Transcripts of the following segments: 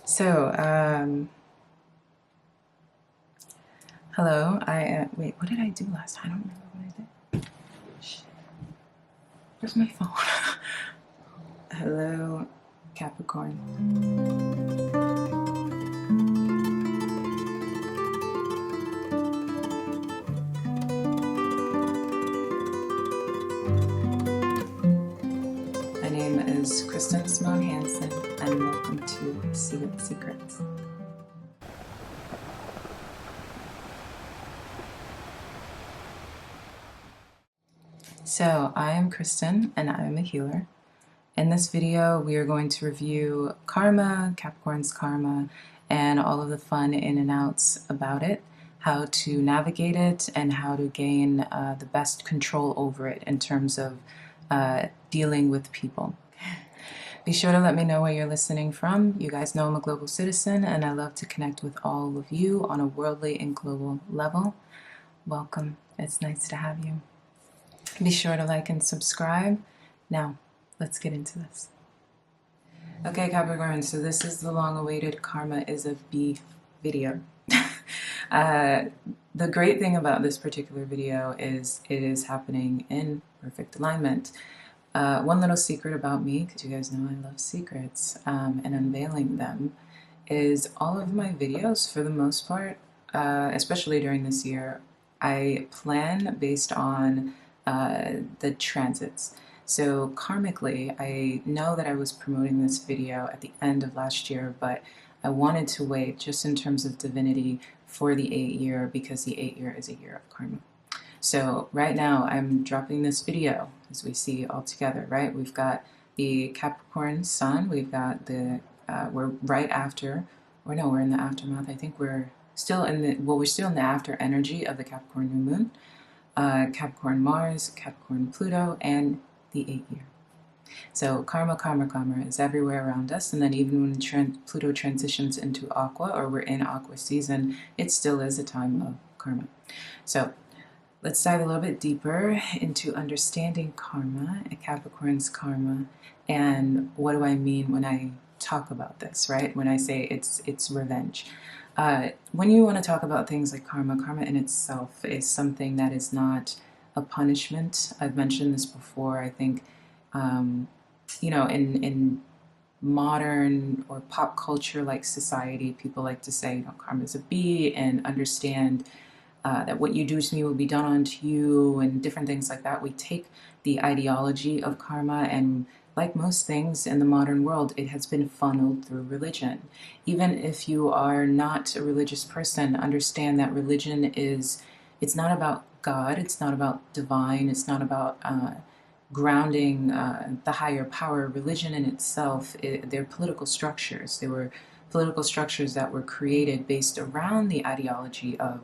So, hello. Wait, what did I do last time? I don't remember what I did. Shit. Where's my phone? Hello, Capricorn. My name is Kristen Simone Hansen, and welcome to SeaGoat Secrets. So, I am Kristen, and I am a healer. In this video, we are going to review karma, Capricorn's karma, and all of the fun in and outs about it, how to navigate it, and how to gain the best control over it in terms of dealing with people. Be sure to let me know where you're listening from. You guys know I'm a global citizen, and I love to connect with all of you on a worldly and global level. Welcome. It's nice to have you. Be sure to like and subscribe. Now, let's get into this. Okay, Capricorn, so this is the long-awaited Karma is a Bee video. The great thing about this particular video is it is happening in perfect alignment. One little secret about me, because you guys know I love secrets and unveiling them, is all of my videos, for the most part, especially during this year, I plan based on the transits. So karmically, I know that I was promoting this video at the end of last year, but I wanted to wait just in terms of divinity for the 8-year, because the 8-year is a year of karma. So right now I'm dropping this video as we see all together, right? We've got the Capricorn sun, we've got the, we're right after, or no, we're in the aftermath. I think we're still in the, well, we're still in the after energy of the Capricorn new moon. Capricorn Mars, Capricorn Pluto, and the 8-year. So karma, karma, karma is everywhere around us, and then even when Pluto transitions into Aqua, or we're in Aqua season, it still is a time of karma. So let's dive a little bit deeper into understanding karma, Capricorn's karma, and what do I mean when I talk about this, right? When I say it's revenge. When you want to talk about things like karma, karma in itself is something that is not a punishment. I've mentioned this before. I think, you know, in modern or pop culture like society, people like to say, you know, karma is a bee, and understand that what you do to me will be done unto you, and different things like that. We take the ideology of karma, and like most things in the modern world, it has been funneled through religion. Even if you are not a religious person, understand that religion is, it's not about God, it's not about divine, it's not about grounding the higher power. Religion in itself, they're political structures. They were political structures that were created based around the ideology of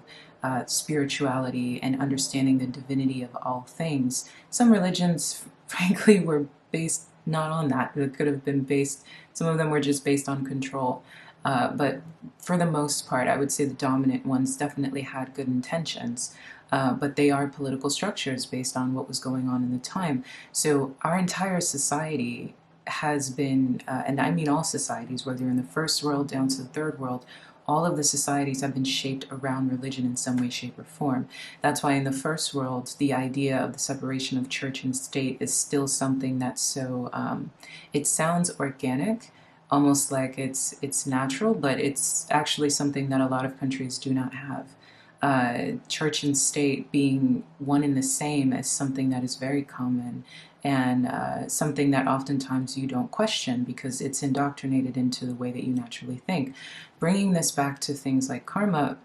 spirituality and understanding the divinity of all things. Some religions, frankly, were based not on that. It could have been based, some of them were just based on control. But for the most part, I would say the dominant ones definitely had good intentions. But they are political structures based on what was going on in the time. So our entire society has been, and I mean all societies, whether you're in the first world down to the third world, all of the societies have been shaped around religion in some way, shape, or form. That's why in the first world, the idea of the separation of church and state is still something that's so, it sounds organic, almost like it's natural, but it's actually something that a lot of countries do not have. Church and state being one and the same is something that is very common, and something that oftentimes you don't question because it's indoctrinated into the way that you naturally think. Bringing this back to things like karma,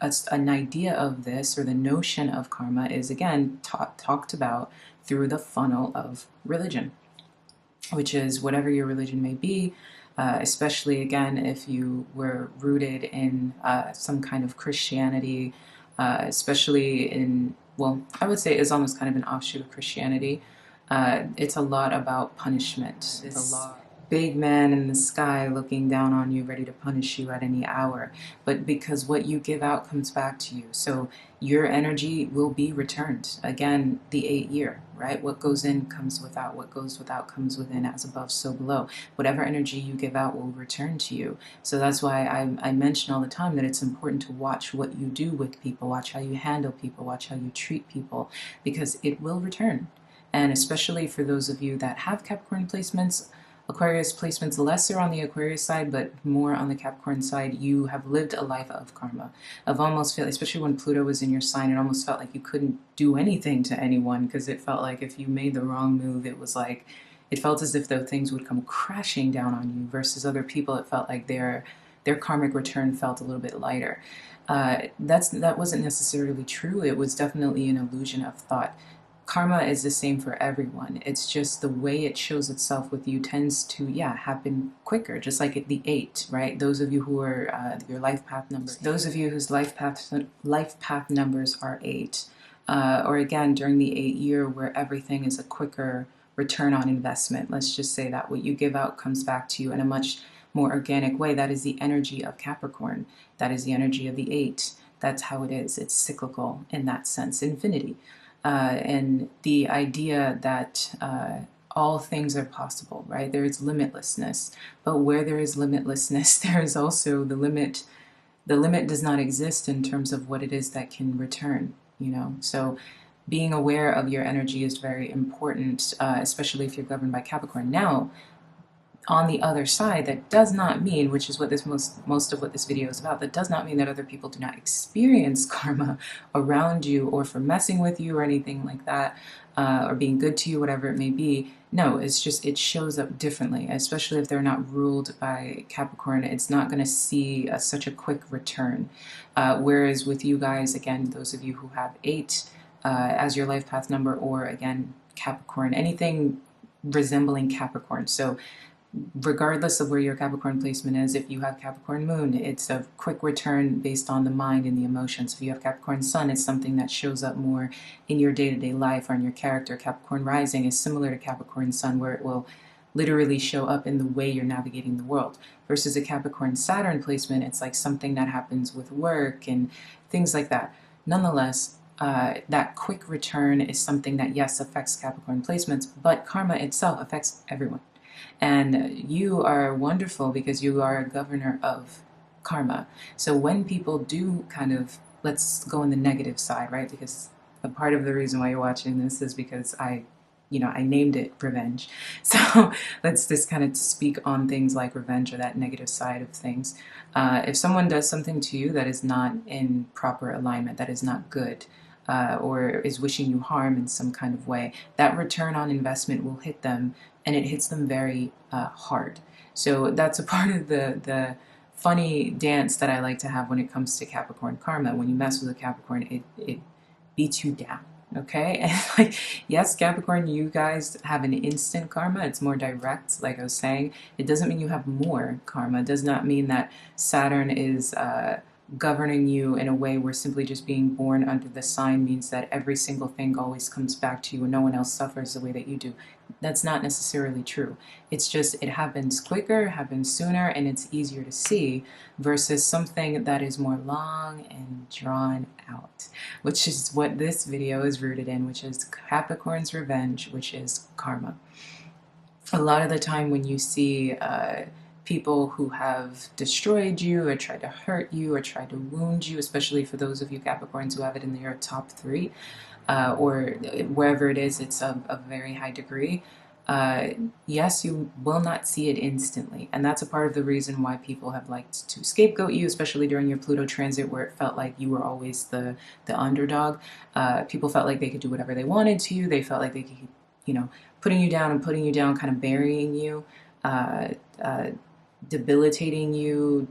an idea of this, or the notion of karma, is again talked about through the funnel of religion, which is whatever your religion may be. Especially again if you were rooted in some kind of Christianity, especially in, well, I would say Islam is kind of an offshoot of Christianity. It's a lot about punishment. It's a lot big man in the sky looking down on you, ready to punish you at any hour, but because what you give out comes back to you. So your energy will be returned. Again, the 8-year, right? What goes in comes without. What goes without comes within, as above, so below. Whatever energy you give out will return to you. So that's why I mention all the time that it's important to watch what you do with people, watch how you handle people, watch how you treat people, because it will return. And especially for those of you that have Capricorn placements, Aquarius placements, lesser on the Aquarius side, but more on the Capricorn side, you have lived a life of karma. Of almost feel, especially when Pluto was in your sign, it almost felt like you couldn't do anything to anyone, because it felt like if you made the wrong move, it was like, it felt as if though things would come crashing down on you, versus other people, it felt like their karmic return felt a little bit lighter. That wasn't necessarily true. It was definitely an illusion of thought. Karma is the same for everyone. It's just the way it shows itself with you tends to, happen quicker, just like at the 8, right? Those of you who are your life path numbers, those of you whose life path numbers are 8, or again, during the 8-year where everything is a quicker return on investment. Let's just say that what you give out comes back to you in a much more organic way. That is the energy of Capricorn. That is the energy of the 8. That's how it is. It's cyclical in that sense, infinity. And the idea that all things are possible, right? There is limitlessness, but where there is limitlessness, there is also the limit. The limit does not exist in terms of what it is that can return, So being aware of your energy is very important, especially if you're governed by Capricorn. Now, on the other side, that does not mean, which is what this most of what this video is about, that does not mean that other people do not experience karma around you, or for messing with you or anything like that, or being good to you, whatever it may be. No, it's just, it shows up differently, especially if they're not ruled by Capricorn. It's not going to see such a quick return. Whereas with you guys, again, those of you who have 8 as your life path number, or again, Capricorn, anything resembling Capricorn. So regardless of where your Capricorn placement is, if you have Capricorn moon, it's a quick return based on the mind and the emotions. If you have Capricorn sun, it's something that shows up more in your day-to-day life or in your character. Capricorn rising is similar to Capricorn sun, where it will literally show up in the way you're navigating the world. Versus a Capricorn Saturn placement, it's like something that happens with work and things like that. Nonetheless, that quick return is something that, yes, affects Capricorn placements, but karma itself affects everyone. And you are wonderful because you are a governor of karma. So when people do kind of, let's go on the negative side, right? Because a part of the reason why you're watching this is because I named it revenge. So let's just kind of speak on things like revenge, or that negative side of things. If someone does something to you that is not in proper alignment, that is not good, or is wishing you harm in some kind of way, that return on investment will hit them, and it hits them very hard. So that's a part of the funny dance that I like to have when it comes to Capricorn karma. When you mess with a Capricorn, it beats you down. Okay, and like, yes, Capricorn, you guys have an instant karma. It's more direct, like I was saying. It doesn't mean you have more karma. It does not mean that Saturn is governing you in a way where simply just being born under the sign means that every single thing always comes back to you and no one else suffers the way that you do. That's not necessarily true. It's just, it happens quicker, happens sooner, and it's easier to see, versus something that is more long and drawn out, which is what this video is rooted in, which is Capricorn's revenge, which is karma. A lot of the time when you see people who have destroyed you or tried to hurt you or tried to wound you, especially for those of you Capricorns who have it in your top 3, or wherever it is, it's of a very high degree. Yes, you will not see it instantly, and that's a part of the reason why people have liked to scapegoat you, especially during your Pluto transit, where it felt like you were always the underdog. People felt like they could do whatever they wanted to you. They felt like they could, putting you down, kind of burying you, debilitating you,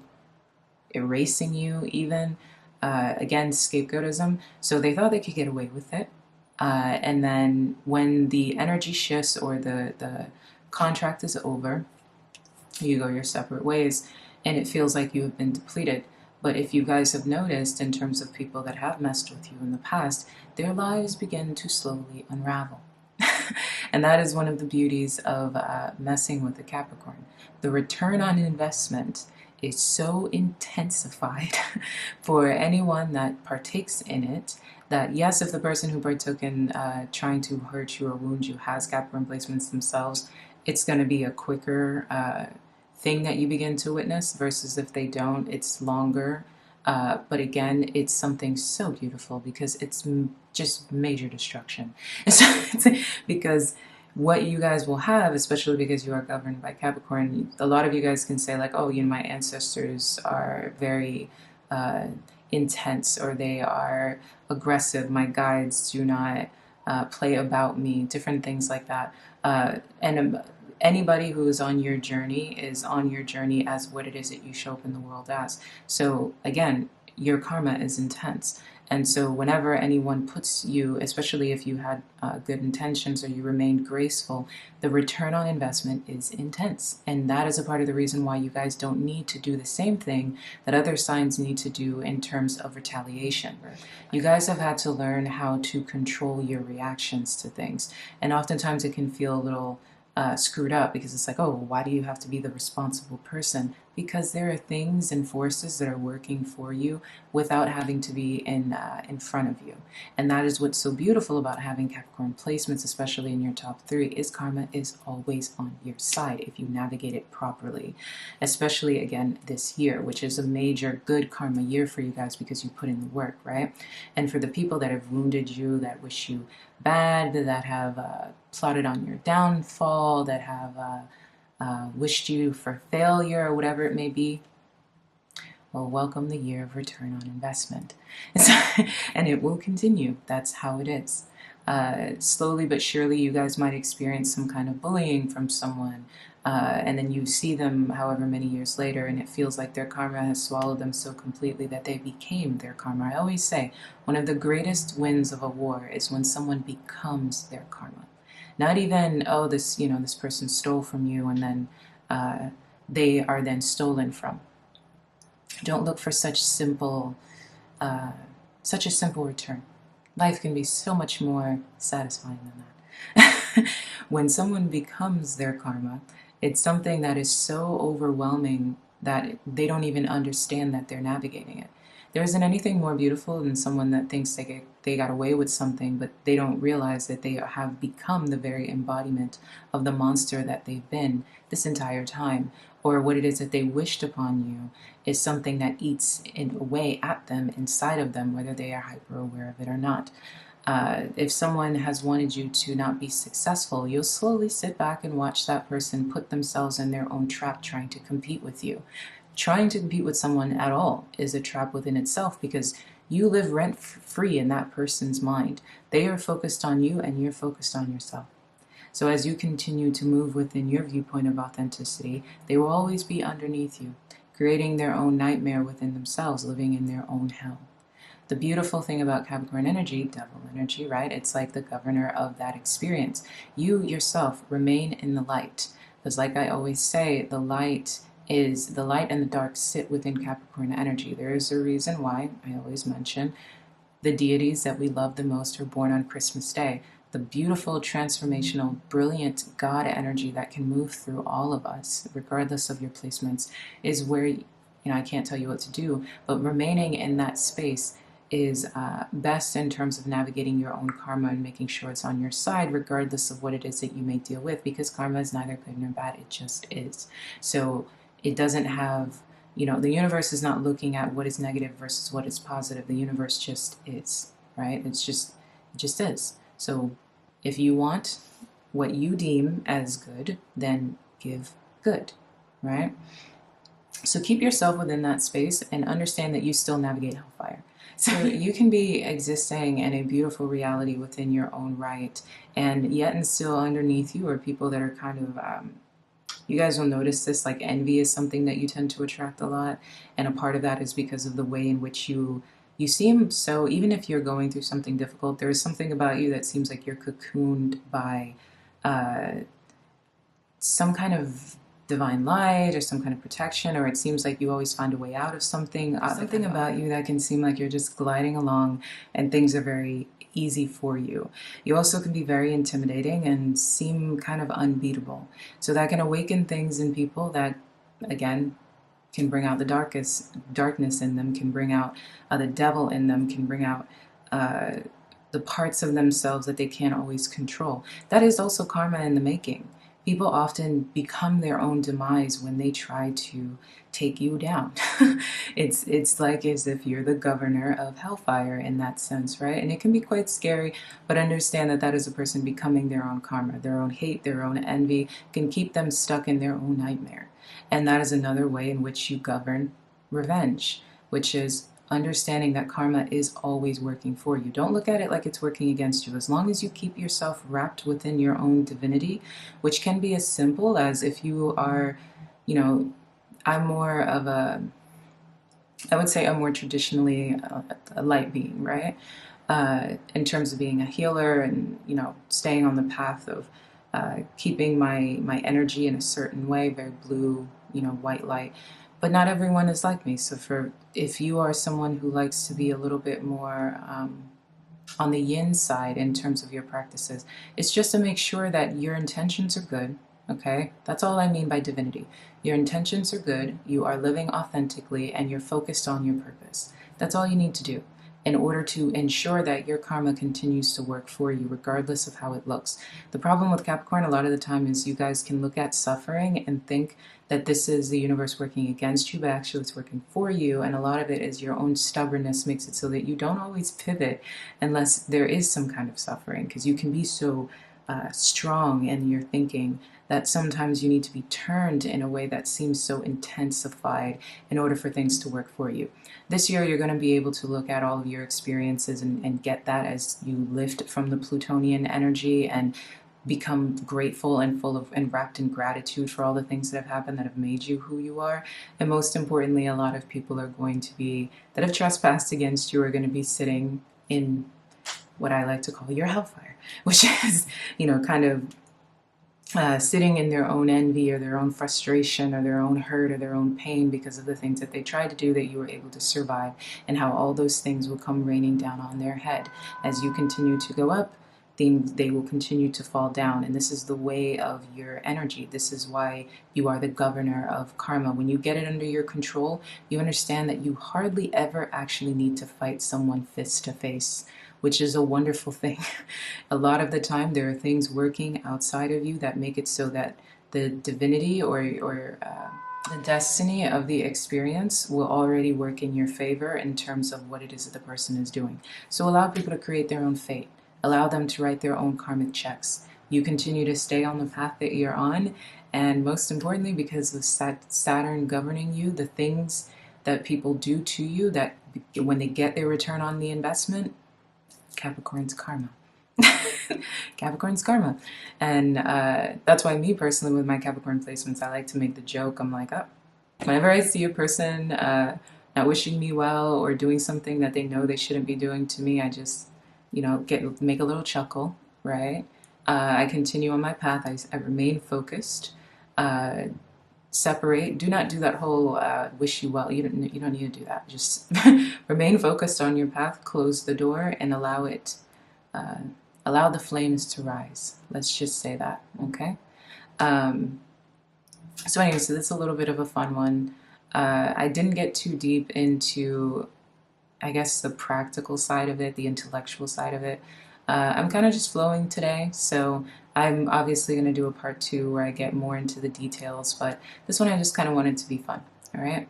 erasing you even. Again, scapegoatism. So they thought they could get away with it. And then when the energy shifts, or the contract is over, you go your separate ways, and it feels like you have been depleted. But if you guys have noticed, in terms of people that have messed with you in the past, their lives begin to slowly unravel. And that is one of the beauties of messing with the Capricorn. The return on investment is so intensified for anyone that partakes in it that, yes, if the person who partook in trying to hurt you or wound you has Capricorn placements themselves, it's going to be a quicker thing that you begin to witness, versus if they don't, it's longer. But again, it's something so beautiful because it's just major destruction. Because what you guys will have, especially because you are governed by Capricorn, a lot of you guys can say like, oh, you know, my ancestors are very intense, or they are aggressive. My guides do not play about me, different things like that. And anybody who is on your journey is on your journey as what it is that you show up in the world as. So again, your karma is intense. And so whenever anyone puts you, especially if you had good intentions or you remained graceful, the return on investment is intense. And that is a part of the reason why you guys don't need to do the same thing that other signs need to do in terms of retaliation. You guys have had to learn how to control your reactions to things. And oftentimes it can feel a little screwed up, because it's like, oh, why do you have to be the responsible person? Because there are things and forces that are working for you without having to be in front of you. And that is what's so beautiful about having Capricorn placements, especially in your top 3, is karma is always on your side if you navigate it properly. Especially, again, this year, which is a major good karma year for you guys because you put in the work, right? And for the people that have wounded you, that wish you bad, that have plotted on your downfall, that have wished you for failure, or whatever it may be, well, welcome the year of return on investment. And it will continue. That's how it is. Slowly but surely, you guys might experience some kind of bullying from someone, and then you see them however many years later, and it feels like their karma has swallowed them so completely that they became their karma. I always say one of the greatest wins of a war is when someone becomes their karma. Not even, oh, this, you know, this person stole from you, and then they are then stolen from. Don't look for such a simple return. Life can be so much more satisfying than that. When someone becomes their karma, it's something that is so overwhelming that they don't even understand that they're navigating it. There isn't anything more beautiful than someone that thinks they got away with something, but they don't realize that they have become the very embodiment of the monster that they've been this entire time, or what it is that they wished upon you is something that eats away at them, inside of them, whether they are hyper aware of it or not. If someone has wanted you to not be successful, you'll slowly sit back and watch that person put themselves in their own trap trying to compete with you. Trying to compete with someone at all is a trap within itself, because you live rent-free in that person's mind. They are focused on you and you're focused on yourself. So as you continue to move within your viewpoint of authenticity, they will always be underneath you, creating their own nightmare within themselves, living in their own hell. The beautiful thing about Capricorn energy, devil energy, right? It's like the governor of that experience. You yourself remain in the light. Because like I always say, the light and the dark sit within Capricorn energy. There is a reason why I always mention the deities that we love the most are born on Christmas Day. The beautiful, transformational, brilliant God energy that can move through all of us, regardless of your placements, is where, you know, I can't tell you what to do, but remaining in that space is best in terms of navigating your own karma and making sure it's on your side, regardless of what it is that you may deal with, because karma is neither good nor bad, it just is. So it doesn't have, you know, the universe is not looking at what is negative versus what is positive. The universe just is, right? It just is. So if you want what you deem as good, then give good, right? So keep yourself within that space and understand that you still navigate hellfire. So you can be existing in a beautiful reality within your own right, and yet and still underneath you are people that are kind of, you guys will notice this, like envy is something that you tend to attract a lot, and a part of that is because of the way in which you seem, so even if you're going through something difficult, there is something about you that seems like you're cocooned by some kind of divine light or some kind of protection, or it seems like you always find a way out of something. Something about you that can seem like you're just gliding along and things are very easy for you. You also can be very intimidating and seem kind of unbeatable. So that can awaken things in people that, again, can bring out the darkness in them, can bring out the devil in them, can bring out the parts of themselves that they can't always control. That is also karma in the making. People often become their own demise when they try to take you down. It's like as if you're the governor of hellfire in that sense, right? And it can be quite scary, but understand that that is a person becoming their own karma. Their own hate, their own envy can keep them stuck in their own nightmare. And that is another way in which you govern revenge, which is understanding that karma is always working for you. Don't look at it like it's working against you. As long as you keep yourself wrapped within your own divinity, which can be as simple as if you are, I'm more of I would say I'm more traditionally a light being, right? In terms of being a healer and, staying on the path of keeping my energy in a certain way, very blue, white light. But not everyone is like me. So if you are someone who likes to be a little bit more on the yin side in terms of your practices, it's just to make sure that your intentions are good. Okay, that's all I mean by divinity. Your intentions are good, you are living authentically, and you're focused on your purpose. That's all you need to do in order to ensure that your karma continues to work for you, regardless of how it looks. The problem with Capricorn a lot of the time is you guys can look at suffering and think that this is the universe working against you, but actually it's working for you. And a lot of it is your own stubbornness makes it so that you don't always pivot unless there is some kind of suffering, because you can be so strong in your thinking that sometimes you need to be turned in a way that seems so intensified in order for things to work for you. This year, you're going to be able to look at all of your experiences and get that as you lift from the Plutonian energy and become grateful and full of and wrapped in gratitude for all the things that have happened that have made you who you are. And most importantly, a lot of people are going to be, that have trespassed against you, are going to be sitting in what I like to call your hellfire, which is, kind of sitting in their own envy or their own frustration or their own hurt or their own pain because of the things that they tried to do that you were able to survive, and how all those things will come raining down on their head. As you continue to go up, they will continue to fall down. And this is the way of your energy. This is why you are the governor of karma. When you get it under your control, you understand that you hardly ever actually need to fight someone fist to face, which is a wonderful thing. A lot of the time, there are things working outside of you that make it so that the divinity or the destiny of the experience will already work in your favor in terms of what it is that the person is doing. So allow people to create their own fate. Allow them to write their own karmic checks. You continue to stay on the path that you're on, and most importantly, because of Saturn governing you, the things that people do to you, that when they get their return on the investment, Capricorn's karma. Capricorn's karma. And that's why me personally, with my Capricorn placements, I like to make the joke. I'm like, whenever I see a person not wishing me well or doing something that they know they shouldn't be doing to me, I just, make a little chuckle, right? I continue on my path. I remain focused. Separate. Do not do that whole wish you well. You don't need to do that. Just remain focused on your path. Close the door and allow it. Allow the flames to rise. Let's just say that. Okay. So anyway, so this is a little bit of a fun one. I didn't get too deep into, I guess, the practical side of it, the intellectual side of it. I'm kind of just flowing today, so I'm obviously going to do a part 2 where I get more into the details, but this one I just kind of wanted to be fun. All right?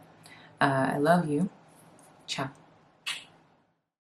I love you. Ciao.